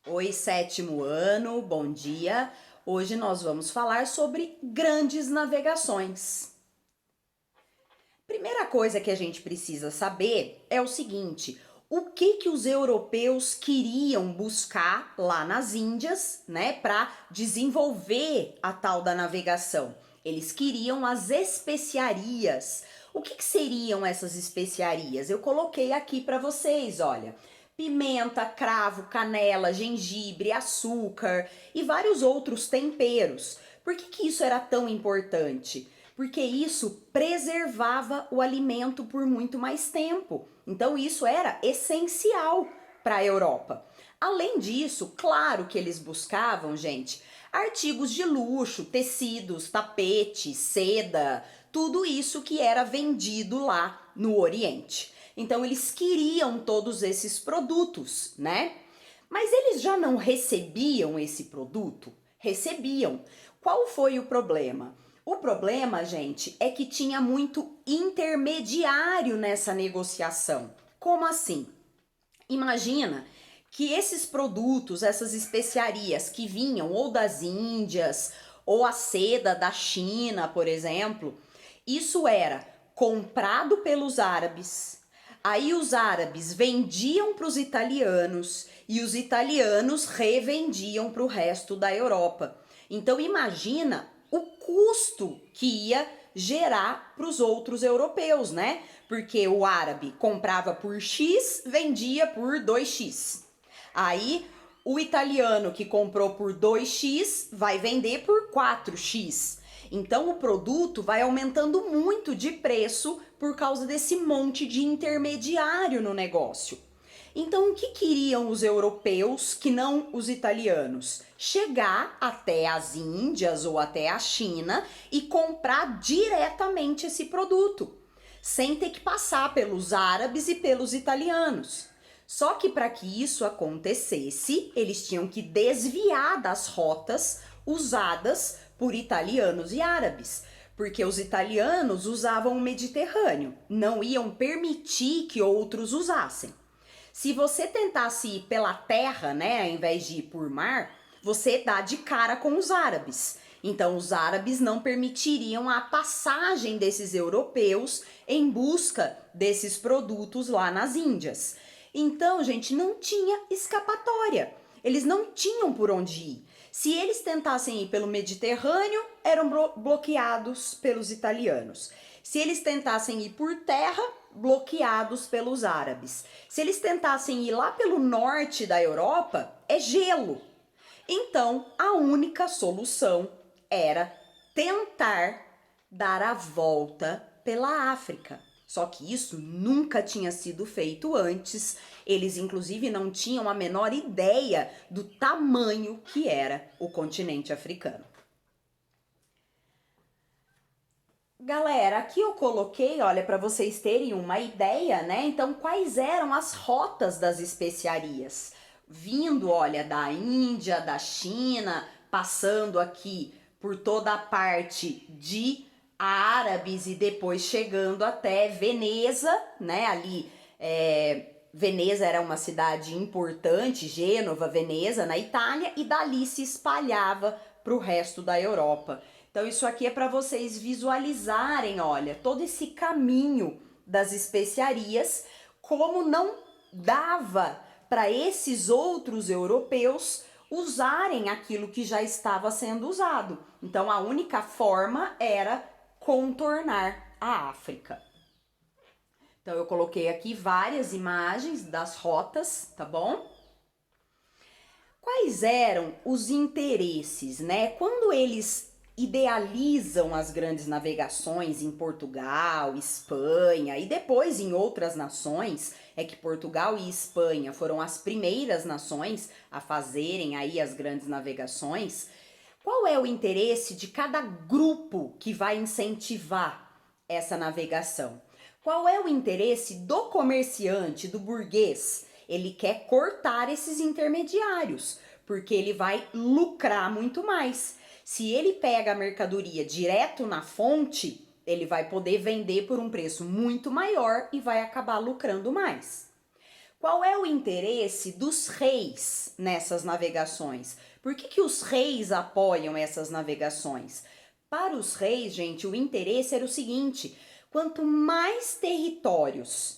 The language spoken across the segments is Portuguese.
Oi, sétimo ano, bom dia. Hoje nós vamos falar sobre grandes navegações. Primeira coisa que a gente precisa saber é o seguinte: o que os europeus queriam buscar lá nas Índias, né, para desenvolver a tal da navegação? Eles queriam as especiarias. O que seriam essas especiarias? Eu coloquei aqui para vocês, olha. Pimenta, cravo, canela, gengibre, açúcar e vários outros temperos. Por que isso era tão importante? Porque isso preservava o alimento por muito mais tempo. Então isso era essencial para a Europa. Além disso, claro que eles buscavam, gente, artigos de luxo, tecidos, tapetes, seda, tudo isso que era vendido lá no Oriente. Então eles queriam todos esses produtos, né? Mas eles já não recebiam esse produto? Recebiam. Qual foi o problema? O problema, gente, é que tinha muito intermediário nessa negociação. Como assim? Imagina que esses produtos, essas especiarias que vinham ou das Índias ou a seda da China, por exemplo, isso era comprado pelos árabes. Aí os árabes vendiam para os italianos e os italianos revendiam para o resto da Europa. Então imagina o custo que ia gerar para os outros europeus, né? Porque o árabe comprava por X, vendia por 2x. Aí o italiano que comprou por 2x vai vender por 4x. Então o produto vai aumentando muito de preço por causa desse monte de intermediário no negócio. Então o que queriam os europeus que não os italianos? Chegar até as Índias ou até a China e comprar diretamente esse produto, sem ter que passar pelos árabes e pelos italianos. Só que para que isso acontecesse, eles tinham que desviar das rotas usadas por italianos e árabes, porque os italianos usavam o Mediterrâneo, não iam permitir que outros usassem. Se você tentasse ir pela terra, né, ao invés de ir por mar, você dá de cara com os árabes. Então, os árabes não permitiriam a passagem desses europeus em busca desses produtos lá nas Índias. Então, gente, não tinha escapatória. Eles não tinham por onde ir. Se eles tentassem ir pelo Mediterrâneo, eram bloqueados pelos italianos. Se eles tentassem ir por terra, bloqueados pelos árabes. Se eles tentassem ir lá pelo norte da Europa, é gelo. Então, a única solução era tentar dar a volta pela África. Só que isso nunca tinha sido feito antes. Eles, inclusive, não tinham a menor ideia do tamanho que era o continente africano. Galera, aqui eu coloquei, olha, para vocês terem uma ideia, né? Então, quais eram as rotas das especiarias? Vindo, olha, da Índia, da China, passando aqui por toda a parte de árabes e depois chegando até Veneza, né? Ali, Veneza era uma cidade importante, Gênova, Veneza, na Itália, e dali se espalhava para o resto da Europa. Então isso aqui é para vocês visualizarem, olha, todo esse caminho das especiarias, como não dava para esses outros europeus usarem aquilo que já estava sendo usado. Então a única forma era contornar a África. Então eu coloquei aqui várias imagens das rotas, tá bom? Quais eram os interesses, né? Quando eles idealizam as grandes navegações em Portugal, Espanha e depois em outras nações, é que Portugal e Espanha foram as primeiras nações a fazerem aí as grandes navegações. Qual é o interesse de cada grupo que vai incentivar essa navegação? Qual é o interesse do comerciante, do burguês? Ele quer cortar esses intermediários, porque ele vai lucrar muito mais. Se ele pega a mercadoria direto na fonte, ele vai poder vender por um preço muito maior e vai acabar lucrando mais. Qual é o interesse dos reis nessas navegações? Por que os reis apoiam essas navegações? Para os reis, gente, o interesse era o seguinte: quanto mais territórios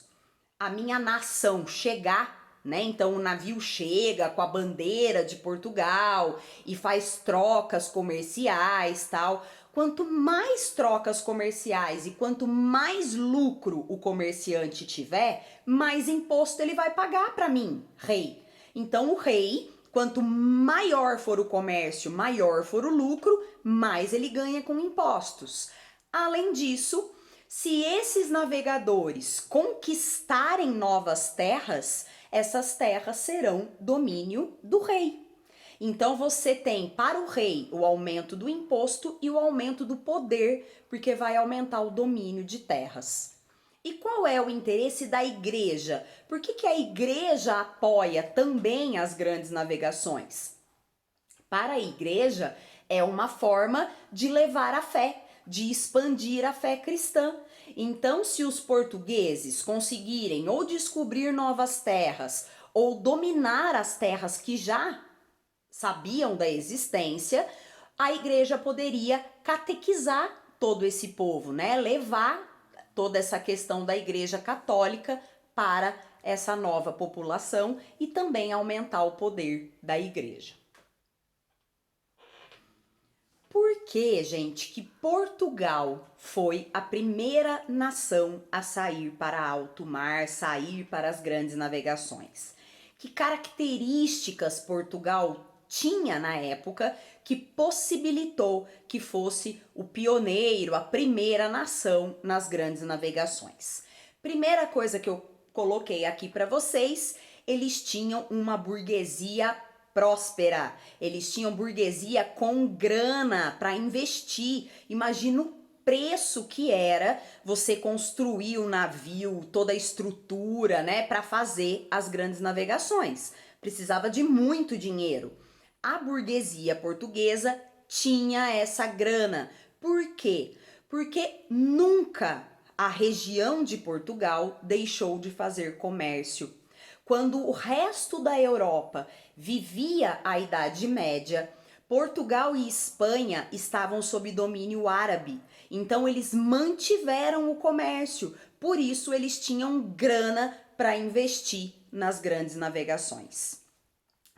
a minha nação chegar, né? Então o navio chega com a bandeira de Portugal e faz trocas comerciais, tal. Quanto mais trocas comerciais e quanto mais lucro o comerciante tiver, mais imposto ele vai pagar para mim, rei. Então o rei, quanto maior for o comércio, maior for o lucro, mais ele ganha com impostos. Além disso, se esses navegadores conquistarem novas terras, essas terras serão domínio do rei. Então você tem para o rei o aumento do imposto e o aumento do poder, porque vai aumentar o domínio de terras. E qual é o interesse da igreja? Por que a igreja apoia também as grandes navegações? Para a igreja é uma forma de levar a fé, de expandir a fé cristã. Então, se os portugueses conseguirem ou descobrir novas terras ou dominar as terras que já sabiam da existência, a igreja poderia catequizar todo esse povo, né? Levar toda essa questão da igreja católica para essa nova população e também aumentar o poder da igreja. Por que, gente, que Portugal foi a primeira nação a sair para alto mar, sair para as grandes navegações? Que características Portugal tinha na época que possibilitou que fosse o pioneiro, a primeira nação nas grandes navegações? Primeira coisa que eu coloquei aqui para vocês, eles tinham uma burguesia próspera. Eles tinham burguesia com grana para investir. Imagina o preço que era você construir o navio, toda a estrutura, né, para fazer as grandes navegações. Precisava de muito dinheiro. A burguesia portuguesa tinha essa grana. Por quê? Porque nunca a região de Portugal deixou de fazer comércio. Quando o resto da Europa vivia a Idade Média, Portugal e Espanha estavam sob domínio árabe. Então eles mantiveram o comércio, por isso eles tinham grana para investir nas grandes navegações.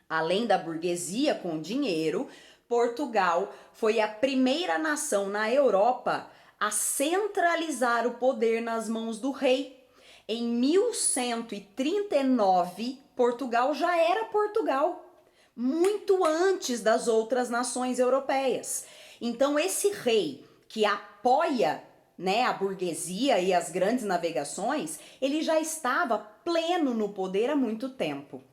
Além da burguesia com dinheiro, Portugal foi a primeira nação na Europa a centralizar o poder nas mãos do rei. Em 1139, Portugal já era Portugal, muito antes das outras nações europeias. Então esse rei que apoia, né, a burguesia e as grandes navegações, ele já estava pleno no poder há muito tempo.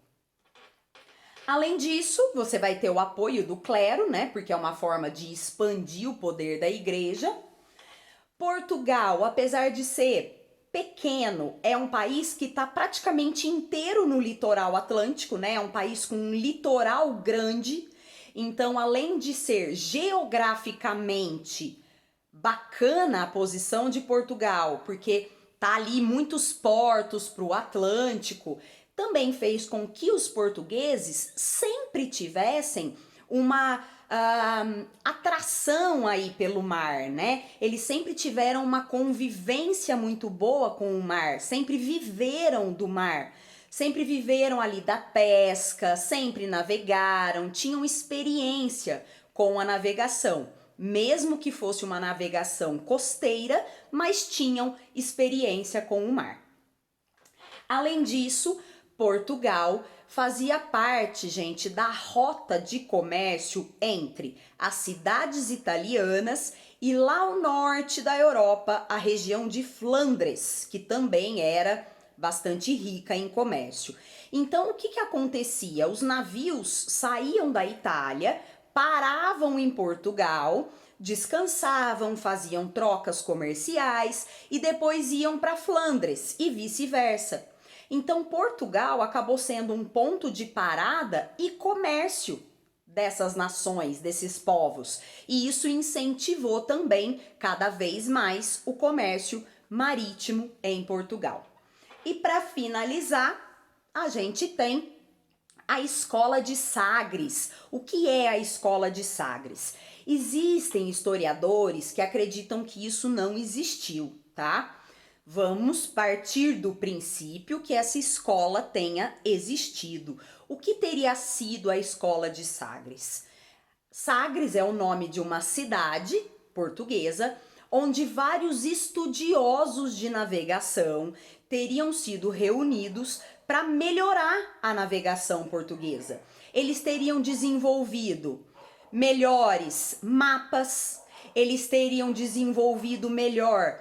Além disso, você vai ter o apoio do clero, né, porque é uma forma de expandir o poder da igreja. Portugal, apesar de ser pequeno, é um país que está praticamente inteiro no litoral atlântico, né? É um país com um litoral grande. Então, além de ser geograficamente bacana a posição de Portugal, porque tá ali muitos portos para o Atlântico, também fez com que os portugueses sempre tivessem uma atração aí pelo mar, né? Eles sempre tiveram uma convivência muito boa com o mar, sempre viveram do mar, sempre viveram ali da pesca, sempre navegaram, tinham experiência com a navegação, mesmo que fosse uma navegação costeira, mas tinham experiência com o mar. Além disso, Portugal fazia parte, gente, da rota de comércio entre as cidades italianas e lá ao norte da Europa, a região de Flandres, que também era bastante rica em comércio. Então, o que acontecia? Os navios saíam da Itália, paravam em Portugal, descansavam, faziam trocas comerciais e depois iam para Flandres e vice-versa. Então, Portugal acabou sendo um ponto de parada e comércio dessas nações, desses povos. E isso incentivou também cada vez mais o comércio marítimo em Portugal. E para finalizar, A gente tem a Escola de Sagres. O que é a Escola de Sagres? Existem historiadores que acreditam que isso não existiu, tá? Vamos partir do princípio que essa escola tenha existido. O que teria sido a Escola de Sagres? Sagres é o nome de uma cidade portuguesa onde vários estudiosos de navegação teriam sido reunidos para melhorar a navegação portuguesa. Eles teriam desenvolvido melhores mapas, eles teriam desenvolvido melhor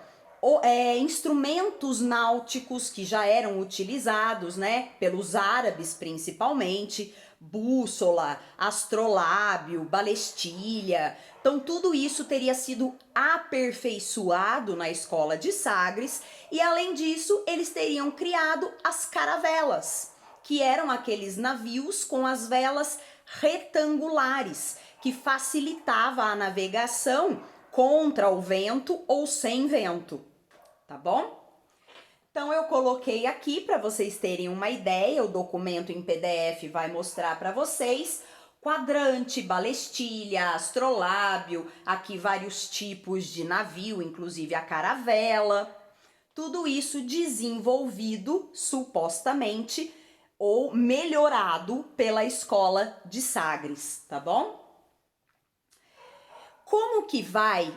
instrumentos náuticos que já eram utilizados, né, pelos árabes principalmente, bússola, astrolábio, balestilha. Então tudo isso teria sido aperfeiçoado na Escola de Sagres e além disso eles teriam criado as caravelas, que eram aqueles navios com as velas retangulares, que facilitava a navegação contra o vento ou sem vento, tá bom? Então eu coloquei aqui para vocês terem uma ideia, o documento em PDF vai mostrar para vocês quadrante, balestilha, astrolábio, aqui vários tipos de navio, inclusive a caravela, tudo isso desenvolvido supostamente ou melhorado pela Escola de Sagres, tá bom? Como que vai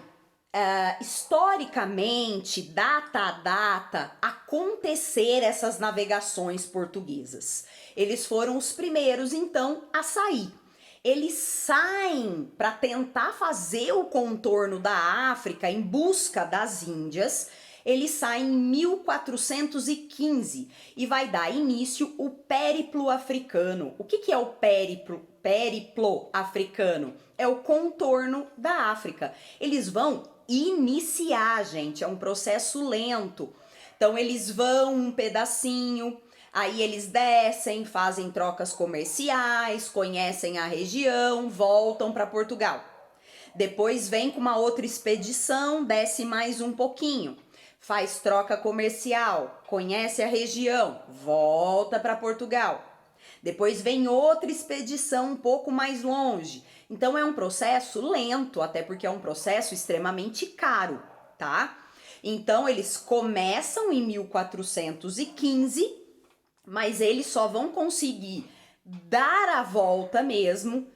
historicamente, data a data, acontecer essas navegações portuguesas? Eles foram os primeiros, então, a sair. Eles saem para tentar fazer o contorno da África em busca das Índias. Eles saem em 1415 e vai dar início o Périplo Africano. O que é o périplo africano? É o contorno da África. Eles vão iniciar, gente, é um processo lento. Então eles vão um pedacinho, aí eles descem, fazem trocas comerciais, conhecem a região, voltam para Portugal. Depois vem com uma outra expedição, desce mais um pouquinho, faz troca comercial, conhece a região, volta para Portugal. Depois vem outra expedição um pouco mais longe. Então é um processo lento, até porque é um processo extremamente caro, tá? Então eles começam em 1415, mas eles só vão conseguir dar a volta mesmo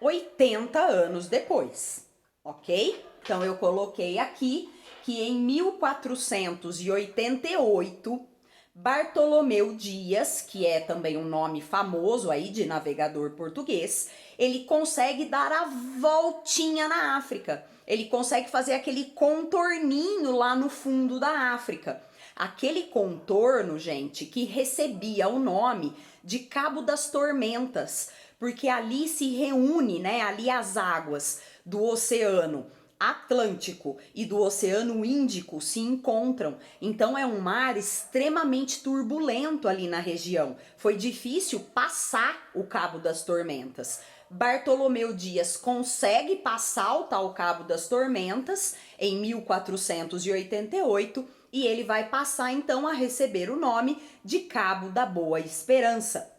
80 anos depois, ok? Então eu coloquei aqui que em 1488 Bartolomeu Dias, que é também um nome famoso aí de navegador português, ele consegue dar a voltinha na África. Ele consegue fazer aquele contorninho lá no fundo da África. Aquele contorno, gente, que recebia o nome de Cabo das Tormentas, porque ali se reúne, né, ali as águas do Oceano Atlântico e do Oceano Índico se encontram. Então é um mar extremamente turbulento ali na região. Foi difícil passar o Cabo das Tormentas. Bartolomeu Dias consegue passar o tal Cabo das Tormentas em 1488 e ele vai passar então a receber o nome de Cabo da Boa Esperança.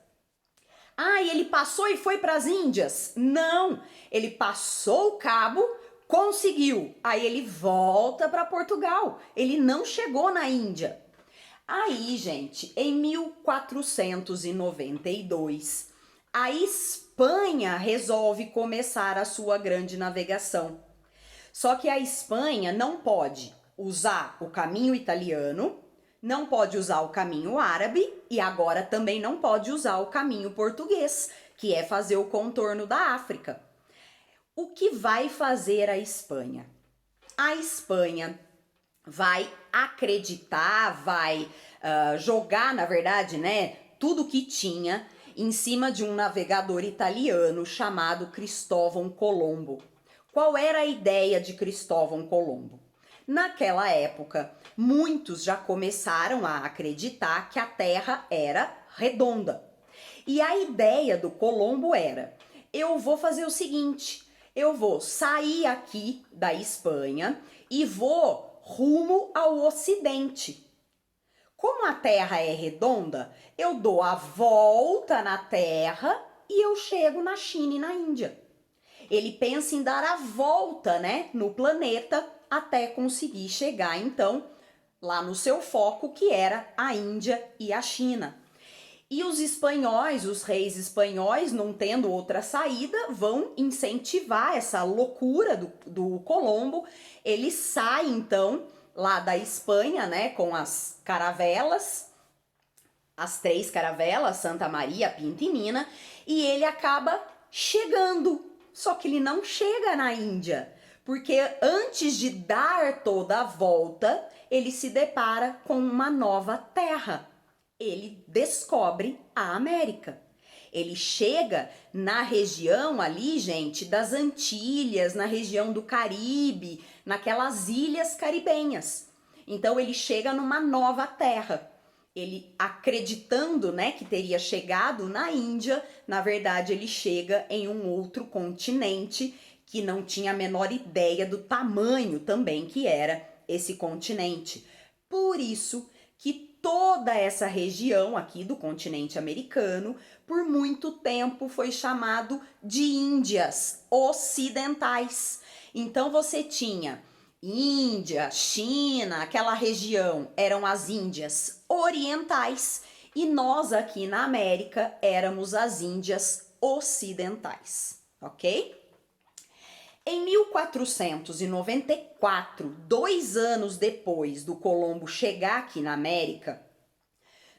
Ah, e ele passou e foi para as Índias? Não, ele passou o cabo, conseguiu, aí ele volta para Portugal, ele não chegou na Índia. Aí, gente, em 1492, a Espanha resolve começar a sua grande navegação. Só que a Espanha não pode usar o caminho italiano, não pode usar o caminho árabe e agora também não pode usar o caminho português, que é fazer o contorno da África. O que vai fazer a Espanha? A Espanha vai acreditar, vai jogar, na verdade, né, tudo que tinha em cima de um navegador italiano chamado Cristóvão Colombo. Qual era a ideia de Cristóvão Colombo? Naquela época, muitos já começaram a acreditar que a Terra era redonda. E a ideia do Colombo era: eu vou fazer o seguinte, eu vou sair aqui da Espanha e vou rumo ao Ocidente. Como a Terra é redonda, eu dou a volta na Terra e eu chego na China e na Índia. Ele pensa em dar a volta, né, no planeta até conseguir chegar, então, lá no seu foco, que era a Índia e a China. E os espanhóis, os reis espanhóis, não tendo outra saída, vão incentivar essa loucura do Colombo. Ele sai, então, lá da Espanha, né, com as caravelas, as 3 caravelas, Santa Maria, Pinta e Mina, e ele acaba chegando. Só que ele não chega na Índia, porque antes de dar toda a volta, ele se depara com uma nova terra. Ele descobre a América. Ele chega na região ali, gente, das Antilhas, na região do Caribe, naquelas ilhas caribenhas. Então ele chega numa nova terra. Ele acreditando, né, que teria chegado na Índia, na verdade ele chega em um outro continente que não tinha a menor ideia do tamanho também que era esse continente. Por isso que toda essa região aqui do continente americano, por muito tempo foi chamado de Índias Ocidentais. Então você tinha Índia, China, aquela região eram as Índias Orientais e nós aqui na América éramos as Índias Ocidentais, ok? Em 1494, 2 anos depois do Colombo chegar aqui na América,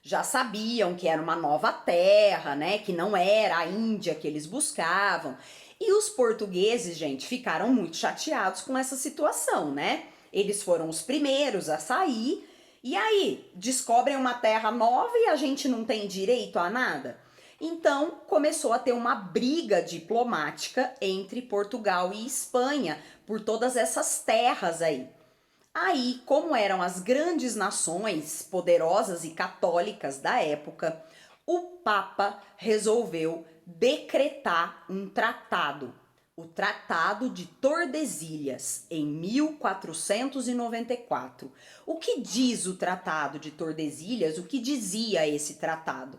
já sabiam que era uma nova terra, né? Que não era a Índia que eles buscavam. E os portugueses, gente, ficaram muito chateados com essa situação, né? Eles foram os primeiros a sair. E aí, descobrem uma terra nova e a gente não tem direito a nada? Então, começou a ter uma briga diplomática entre Portugal e Espanha por todas essas terras aí. Aí, como eram as grandes nações poderosas e católicas da época, o Papa resolveu decretar um tratado, o Tratado de Tordesilhas, em 1494. O que diz o Tratado de Tordesilhas? O que dizia esse tratado?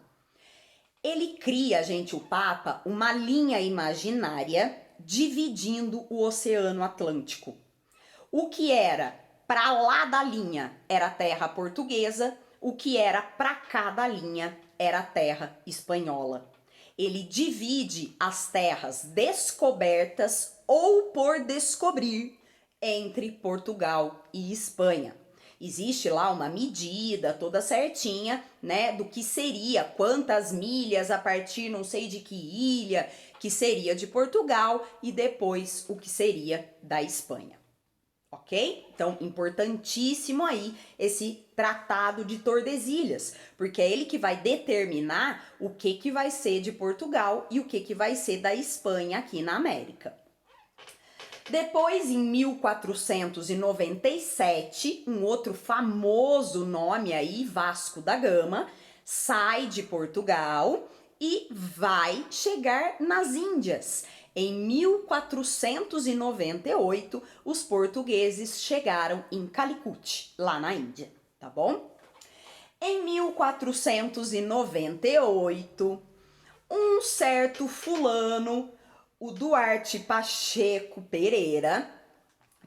Ele cria, gente, o Papa, uma linha imaginária dividindo o Oceano Atlântico. O que era para lá da linha era terra portuguesa, o que era para cá da linha era terra espanhola. Ele divide as terras descobertas ou por descobrir entre Portugal e Espanha. Existe lá uma medida toda certinha, né, do que seria, quantas milhas a partir não sei de que ilha, que seria de Portugal e depois o que seria da Espanha. Ok? Então, importantíssimo aí esse Tratado de Tordesilhas, porque é ele que vai determinar o que vai ser de Portugal e o que vai ser da Espanha aqui na América. Depois, em 1497, um outro famoso nome aí, Vasco da Gama, sai de Portugal e vai chegar nas Índias. Em 1498, os portugueses chegaram em Calicut, lá na Índia, tá bom? Em 1498, um certo fulano, o Duarte Pacheco Pereira,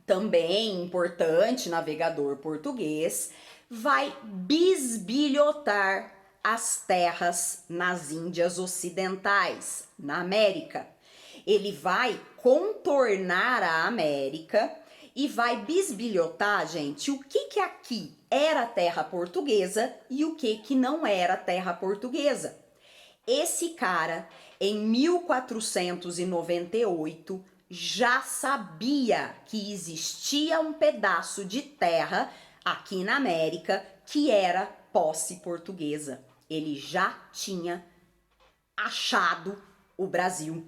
também importante navegador português, vai bisbilhotar as terras nas Índias Ocidentais, na América. Ele vai contornar a América e vai bisbilhotar, gente, o que aqui era terra portuguesa e o que não era terra portuguesa. Esse cara, em 1498, já sabia que existia um pedaço de terra aqui na América que era posse portuguesa. Ele já tinha achado o Brasil.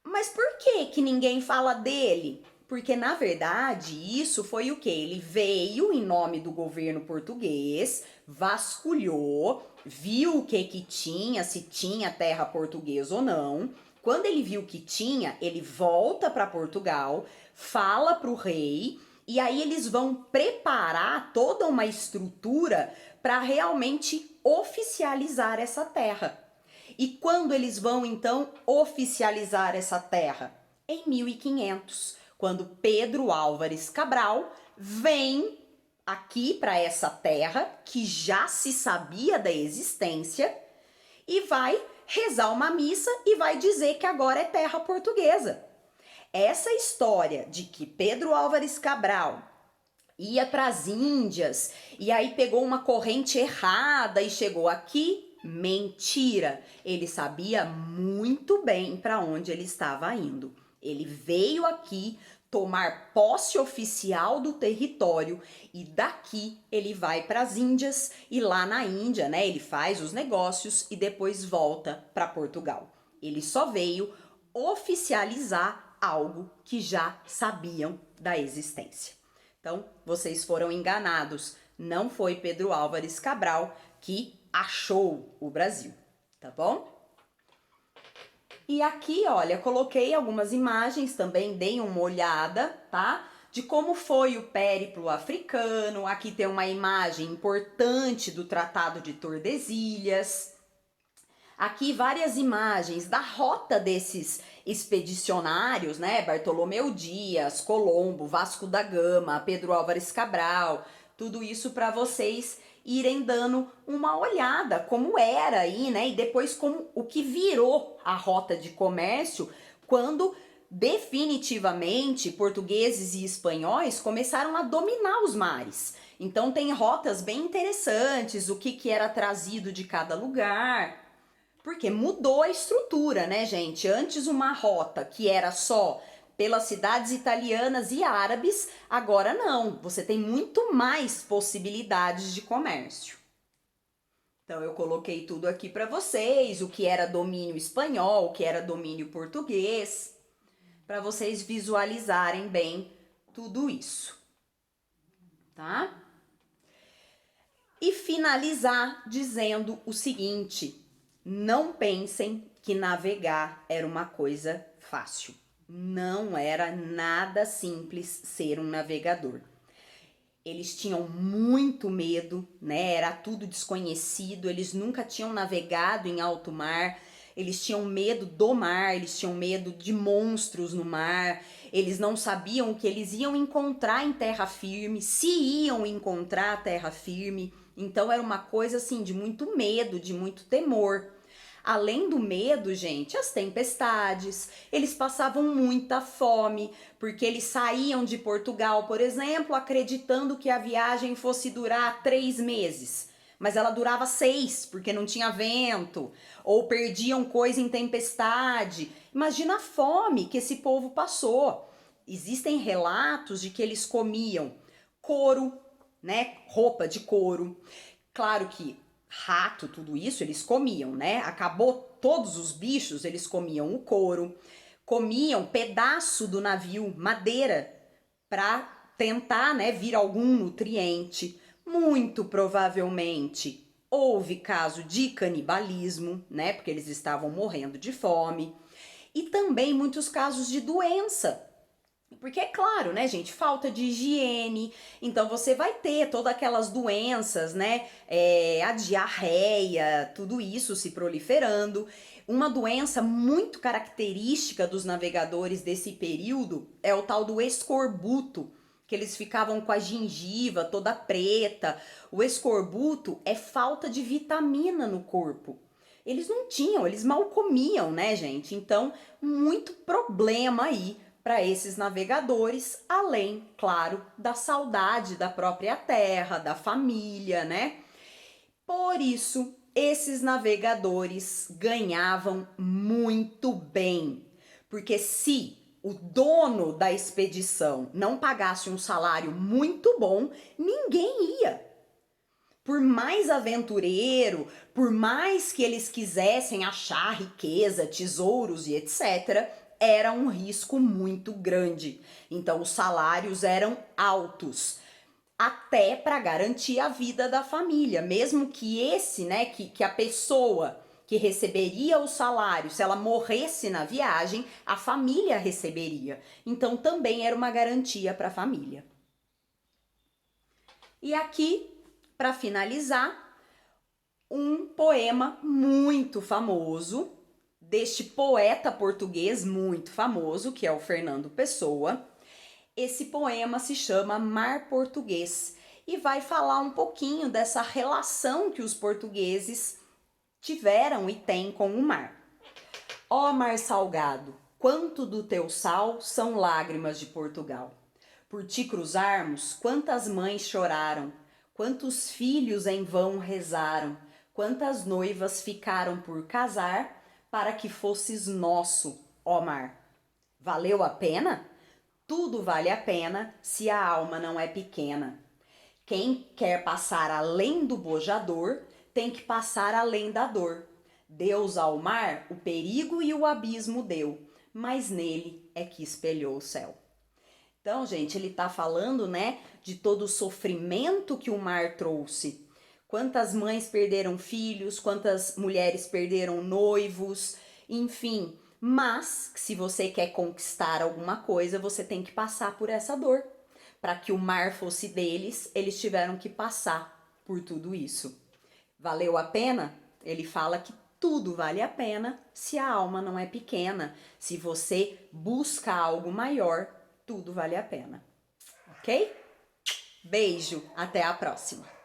Mas por que ninguém fala dele? Porque, na verdade, isso foi o que? Ele veio em nome do governo português, vasculhou, viu o que tinha, se tinha terra portuguesa ou não. Quando ele viu que tinha, ele volta para Portugal, fala para o rei E aí eles vão preparar toda uma estrutura para realmente oficializar essa terra. E quando eles vão então oficializar essa terra? Em 1500, quando Pedro Álvares Cabral vem aqui para essa terra que já se sabia da existência e vai rezar uma missa e vai dizer que agora é terra portuguesa. Essa história de que Pedro Álvares Cabral ia para as Índias e aí pegou uma corrente errada e chegou aqui, mentira. Ele sabia muito bem para onde ele estava indo. Ele veio aqui tomar posse oficial do território e daqui ele vai para as Índias e lá na Índia, né, ele faz os negócios e depois volta para Portugal. Ele só veio oficializar algo que já sabiam da existência. Então, vocês foram enganados. Não foi Pedro Álvares Cabral que achou o Brasil, tá bom? E aqui, olha, coloquei algumas imagens também, deem uma olhada, tá? De como foi o périplo africano. Aqui tem uma imagem importante do Tratado de Tordesilhas. Aqui várias imagens da rota desses expedicionários, né? Bartolomeu Dias, Colombo, Vasco da Gama, Pedro Álvares Cabral, tudo isso para vocês irem dando uma olhada como era aí, né? E depois como o que virou a rota de comércio quando definitivamente portugueses e espanhóis começaram a dominar os mares. Então tem rotas bem interessantes, o que era trazido de cada lugar. Porque mudou a estrutura, né, gente? Antes uma rota que era só pelas cidades italianas e árabes, agora não. Você tem muito mais possibilidades de comércio. Então eu coloquei tudo aqui para vocês, o que era domínio espanhol, o que era domínio português, para vocês visualizarem bem tudo isso. Tá? E finalizar dizendo o seguinte: não pensem que navegar era uma coisa fácil. Não era nada simples ser um navegador. Eles tinham muito medo, né? Era tudo desconhecido, eles nunca tinham navegado em alto mar, eles tinham medo do mar, eles tinham medo de monstros no mar, eles não sabiam o que eles iam encontrar em terra firme, se iam encontrar terra firme. Então era uma coisa assim de muito medo, de muito temor. Além do medo, gente, as tempestades, eles passavam muita fome, porque eles saíam de Portugal, por exemplo, acreditando que a viagem fosse durar 3 meses, mas ela durava 6, porque não tinha vento, ou perdiam coisa em tempestade. Imagina a fome que esse povo passou. Existem relatos de que eles comiam couro, né, roupa de couro. Claro que rato, tudo isso, eles comiam, né? Acabou todos os bichos, eles comiam o couro, comiam pedaço do navio, madeira, para tentar, né, vir algum nutriente. Muito provavelmente houve caso de canibalismo, né? Porque eles estavam morrendo de fome. E também muitos casos de doença. Porque é claro, né, gente, falta de higiene, então você vai ter todas aquelas doenças, né, a diarreia, tudo isso se proliferando. Uma doença muito característica dos navegadores desse período é o tal do escorbuto, que eles ficavam com a gengiva toda preta. O escorbuto é falta de vitamina no corpo. Eles não tinham, eles mal comiam, né, gente? Então, muito problema aí para esses navegadores, além, claro, da saudade da própria terra, da família, né? Por isso, esses navegadores ganhavam muito bem, porque se o dono da expedição não pagasse um salário muito bom, ninguém ia. Por mais aventureiro, por mais que eles quisessem achar riqueza, tesouros e etc., era um risco muito grande. Então os salários eram altos, até para garantir a vida da família, mesmo que que a pessoa que receberia o salário, se ela morresse na viagem, a família receberia. Então também era uma garantia para a família. E aqui, para finalizar, um poema muito famoso, deste poeta português muito famoso, que é o Fernando Pessoa. Esse poema se chama Mar Português e vai falar um pouquinho dessa relação que os portugueses tiveram e têm com o mar. Ó mar salgado, quanto do teu sal são lágrimas de Portugal. Por te cruzarmos, quantas mães choraram, quantos filhos em vão rezaram, quantas noivas ficaram por casar para que fosses nosso, ó mar. Valeu a pena? Tudo vale a pena se a alma não é pequena. Quem quer passar além do bojador tem que passar além da dor. Deus ao mar o perigo e o abismo deu, mas nele é que espelhou o céu. Então, gente, ele tá falando, né, de todo o sofrimento que o mar trouxe. Quantas mães perderam filhos, quantas mulheres perderam noivos, enfim. Mas, se você quer conquistar alguma coisa, você tem que passar por essa dor. Para que o mar fosse deles, eles tiveram que passar por tudo isso. Valeu a pena? Ele fala que tudo vale a pena se a alma não é pequena. Se você busca algo maior, tudo vale a pena. Ok? Beijo, até a próxima!